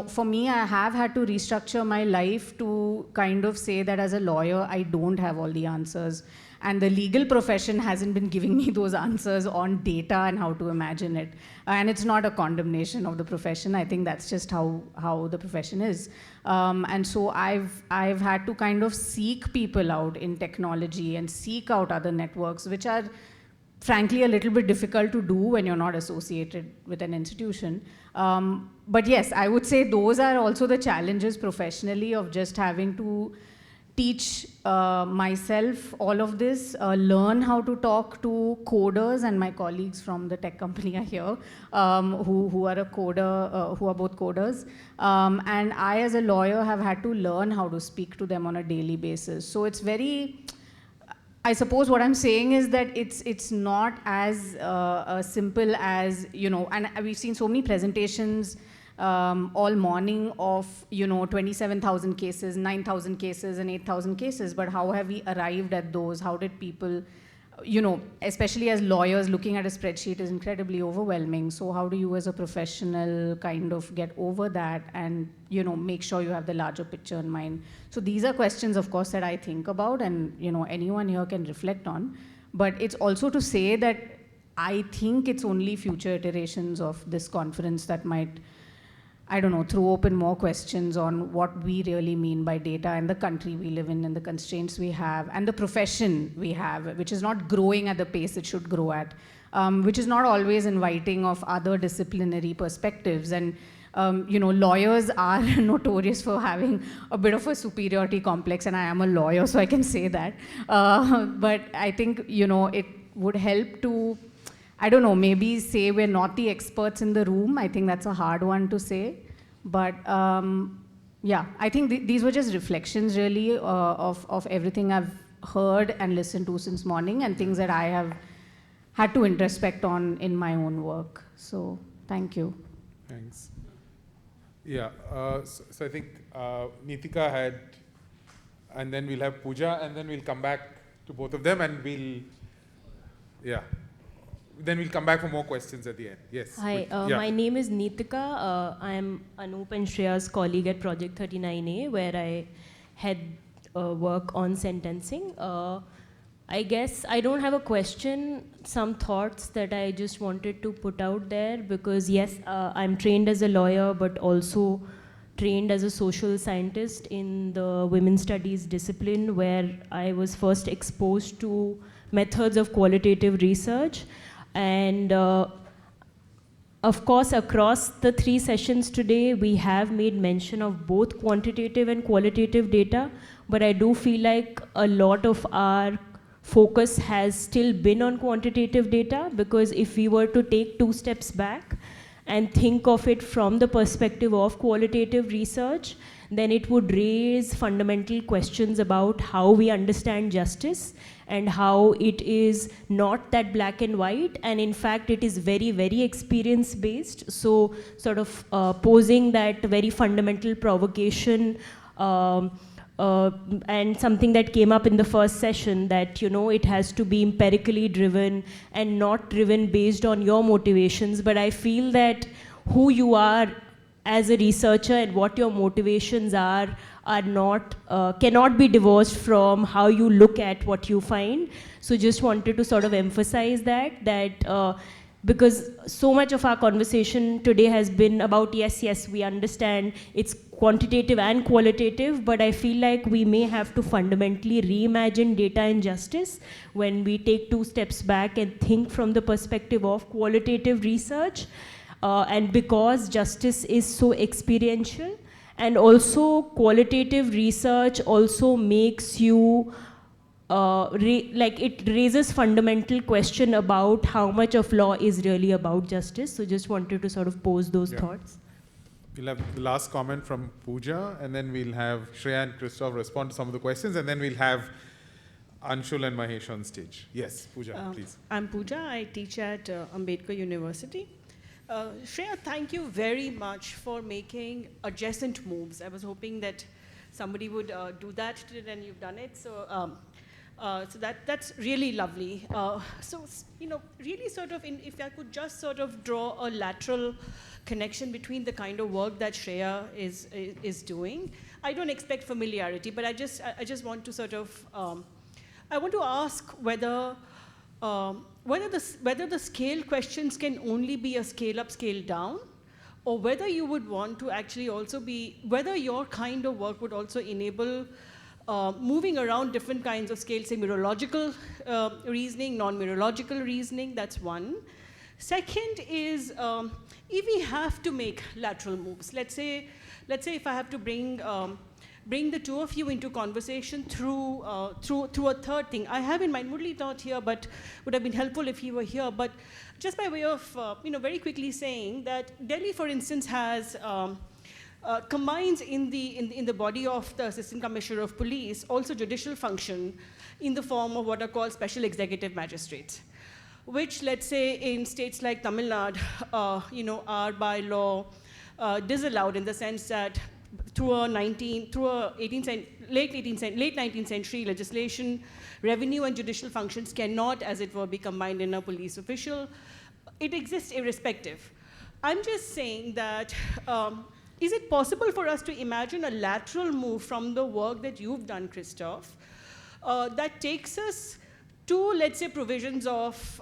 for me, I have had to restructure my life to kind of say that as a lawyer, I don't have all the answers. And the legal profession hasn't been giving me those answers on data and how to imagine it. And it's not a condemnation of the profession. I think that's just how the profession is. And so I've had to kind of seek people out in technology and seek out other networks, which are frankly a little bit difficult to do when you're not associated with an institution. But yes, I would say those are also the challenges professionally of just having to teach myself all of this, learn how to talk to coders, and my colleagues from the tech company are here, who are who are both coders. And I, as a lawyer, have had to learn how to speak to them on a daily basis. So it's very, I suppose what I'm saying is that it's not as simple as, and we've seen so many presentations all morning of 27,000 cases, 9,000 cases, and 8,000 cases. But how have we arrived at those? How did people, especially as lawyers, looking at a spreadsheet is incredibly overwhelming. So how do you, as a professional, kind of get over that and make sure you have the larger picture in mind? So these are questions, of course, that I think about, and anyone here can reflect on. But it's also to say that I think it's only future iterations of this conference that might, I don't know, throw open more questions on what we really mean by data and the country we live in and the constraints we have and the profession we have, which is not growing at the pace it should grow at, which is not always inviting of other disciplinary perspectives. And lawyers are notorious for having a bit of a superiority complex, and I am a lawyer, so I can say that. But I think, it would help to, I don't know, maybe say we're not the experts in the room. I think that's a hard one to say. But yeah, I think these were just reflections really of everything I've heard and listened to since morning, and things that I have had to introspect on in my own work. So thank you. Thanks. Yeah, so I think Neetika had, and then we'll have Pooja, and then we'll come back to both of them, and then we'll come back for more questions at the end. Yes. Hi, my name is Neetika. I am Anup and Shreya's colleague at Project 39A, where I head work on sentencing. I guess I don't have a question, some thoughts that I just wanted to put out there, because yes, I'm trained as a lawyer, but also trained as a social scientist in the women's studies discipline, where I was first exposed to methods of qualitative research. And of course, across the 3 sessions today, we have made mention of both quantitative and qualitative data, but I do feel like a lot of our focus has still been on quantitative data, because if we were to take 2 steps back and think of it from the perspective of qualitative research, then it would raise fundamental questions about how we understand justice and how it is not that black and white, and in fact it is very, very experience based. So sort of posing that very fundamental provocation, and something that came up in the first session, that it has to be empirically driven and not driven based on your motivations. But I feel that who you are as a researcher and what your motivations are not cannot be divorced from how you look at what you find. So just wanted to sort of emphasize that because so much of our conversation today has been about yes, we understand it's quantitative and qualitative, but I feel like we may have to fundamentally reimagine data and justice when we take 2 steps back and think from the perspective of qualitative research. And because justice is so experiential, and also qualitative research also makes you it raises fundamental question about how much of law is really about justice. So just wanted to sort of pose those thoughts. We'll have the last comment from Pooja, and then we'll have Shreya and Christoph respond to some of the questions, and then we'll have Anshul and Mahesh on stage. Yes, Pooja, please. I'm Pooja. I teach at Ambedkar University. Shreya, thank you very much for making adjacent moves. I was hoping that somebody would do that today, and you've done it. So that's really lovely. Really sort of, if I could just sort of draw a lateral connection between the kind of work that Shreya is doing. I don't expect familiarity, but I just want to sort of, I want to ask whether the scale questions can only be a scale up, scale down, or whether you would want to actually also be, whether your kind of work would also enable moving around different kinds of scales, say meteorological reasoning, non-meteorological reasoning, that's one. Second is, if we have to make lateral moves, let's say if I have to bring the two of you into conversation through a third thing. I have in mind, Murli not here, but would have been helpful if he were here, but just by way of, very quickly saying that Delhi, for instance, has combines in the body of the Assistant Commissioner of Police also judicial function in the form of what are called special executive magistrates, which, let's say, in states like Tamil Nadu, are by law disallowed in the sense that through a late 19th century legislation, revenue and judicial functions cannot, as it were, be combined in a police official. It exists irrespective. I'm just saying that, is it possible for us to imagine a lateral move from the work that you've done, Christoph, that takes us to, let's say, provisions of,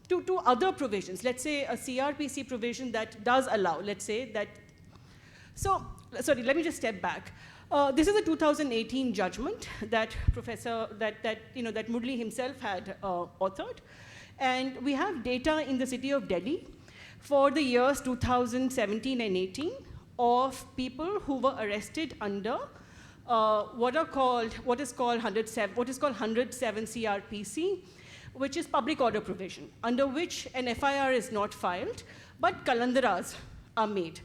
to other provisions, let's say a CRPC provision that does allow, let's say that, so, sorry, let me just step back. This is a 2018 judgment that that Murli himself had authored. And we have data in the city of Delhi for the years 2017 and 18 of people who were arrested under what is called 107 CRPC, which is public order provision, under which an FIR is not filed, but kalandaras are made.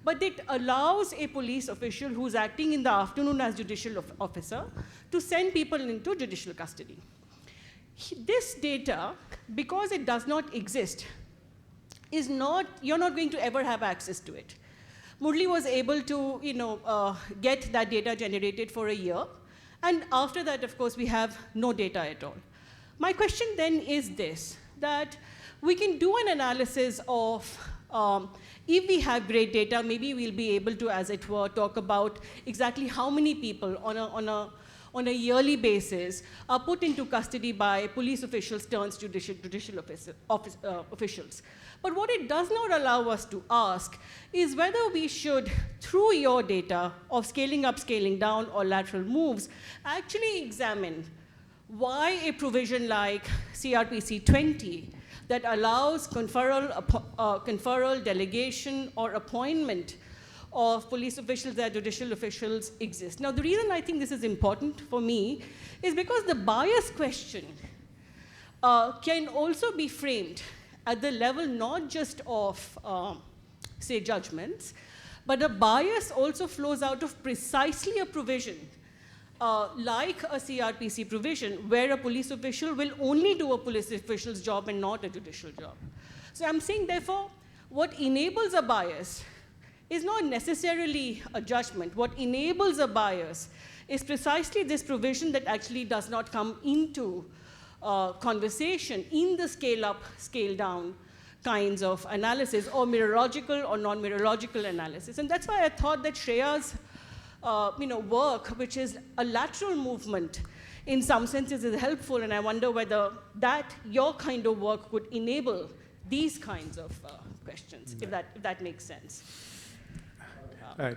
But it allows a police official who's acting in the afternoon as judicial officer to send people into judicial custody. This data, because it does not exist, you're not going to ever have access to it. Murli was able to, get that data generated for a year, and after that, of course, we have no data at all. My question then is this, that we can do an analysis of, if we have great data, maybe we'll be able to, as it were, talk about exactly how many people on a yearly basis are put into custody by police officials turned judicial officials. But what it does not allow us to ask is whether we should, through your data of scaling up, scaling down, or lateral moves, actually examine why a provision like CRPC 20 that allows conferral, delegation, or appointment of police officials as judicial officials exists. Now, the reason I think this is important for me is because the bias question can also be framed at the level not just of, say, judgments, but a bias also flows out of precisely a provision like a CRPC provision, where a police official will only do a police official's job and not a judicial job. So I'm saying, therefore, what enables a bias is not necessarily a judgment. What enables a bias is precisely this provision that actually does not come into conversation in the scale-up, scale-down kinds of analysis, or meteorological or non-meteorological analysis. And that's why I thought that Shreya's work, which is a lateral movement, in some senses is helpful, and I wonder whether your kind of work could enable these kinds of questions, if that makes sense. Right.